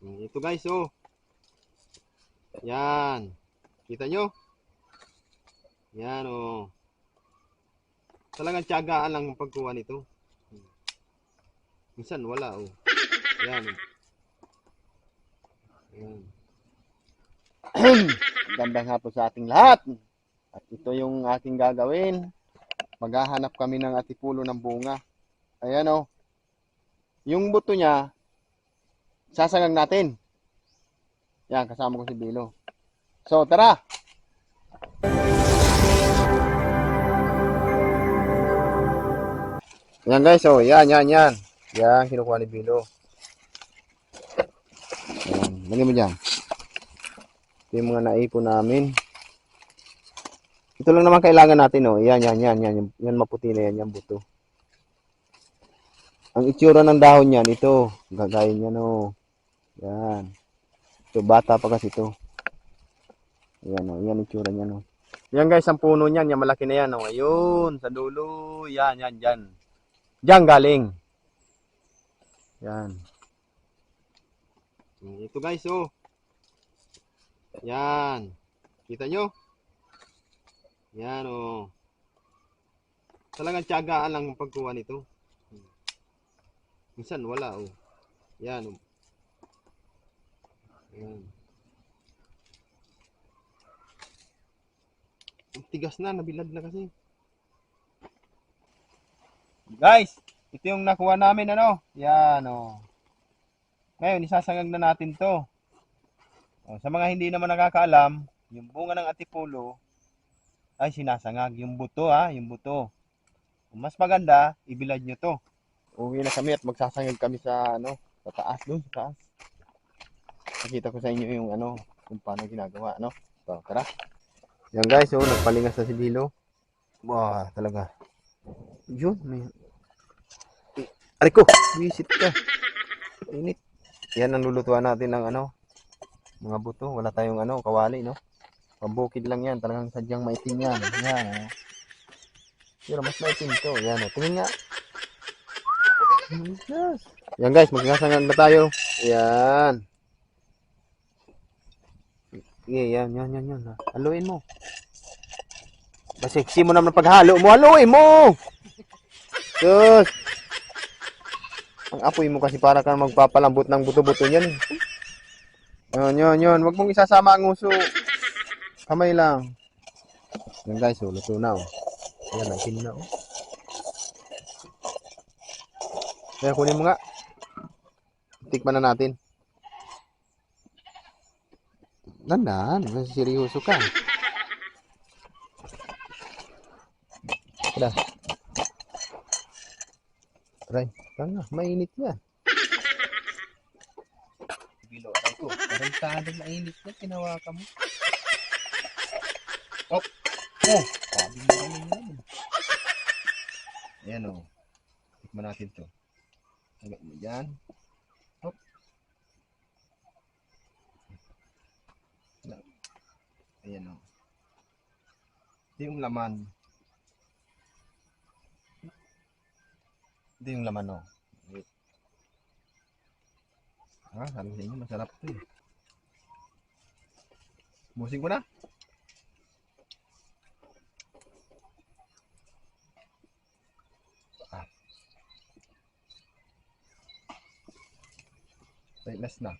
Ito guys, oh. Yan. Kita nyo? Yan, oh. Talagang tiyagaan lang ang pagkuha nito. Minsan wala, oh. Yan. Yan. Gandang hapon sa ating lahat. At ito yung aking gagawin. Maghahanap kami ng atipulo ng bunga. Ayan o. Yung buto niya, sasangag natin. Yan, kasama ko si Bilo. So, tara! Yan guys, oh, yan. Yan, kinukuha ni Bilo. Yan, lagyan mo dyan. Ito yung mga naipon namin. Ito lang naman kailangan natin, oh. Yan. Yan maputi na yan, yung buto. Ang itsura ng dahon niyan, ito. Gagayin niyan, oh. Yan. Ito, bata pa kasi ito. Yan, oh. Yan itsura niyan, oh. Yan guys, ang puno niyan. Yan, malaki na yan, oh. Ayun, sa dulo. Yan. Diyan galing. Yan. Ito guys, oh. Yan. Kita nyo? Yan, oh. Talagang tiyagaan lang ang pagkuha nito. Minsan wala, oh. Yan, oh. Yan. Ang tigas na, nabilad na kasi. Guys, ito yung nakuha namin, ano? Yan, oh. Ngayon, isasangag na natin to. Oh, sa mga hindi naman nakakaalam, yung bunga ng atipulo ay sinasangag. Yung buto, ha? Yung buto. Kung mas maganda, ibilad nyo to. Uwi na kami at magsasangag kami sa, sa taas doon, sa taas. Nakita ko sa inyo yung, kung paano ginagawa, So, tara. Yan guys, oh, nagpalingas na si Bilo. Wah, talaga. Yun, may... Aray ko, visit ka. Init. Yan ang lulutuan natin ng, mga buto. Wala tayong, kawali, no? Pambukid lang yan. Talagang sadyang maitim yan. Yan, oh. Pero mas maitim to. Yan, oh. Tingin nga. Yes. Yan guys, magsasangag na tayo. Yan. Sige, yan. Haluin mo. Basiksi mo naman paghalo mo. Haluin mo! Sus! Ang apoy mo kasi para kang magpapalambot ng buto-buto yan. Yun. Huwag mong isasama ang uso. Kamay lang. Yan guys, oh, luto na, oh. Yan, nagkin na, oh. Kaya kunin mo nga. Tikman na natin. Dandan, seryoso ka. Tara. Try. Tanga, mainit yan. Bilo, ay ko. Tarantadong mainit na, tinawakan mo. Oh! Sabi mo naman yan. Ayan, oh. Tikman natin to. Hanggat mo dyan. Hop. Ayan, oh. Ito yung laman. Ito yung laman, oh. Wait. Sabi sa inyo, masarap ito, eh. Busin ko na. Wait, last na.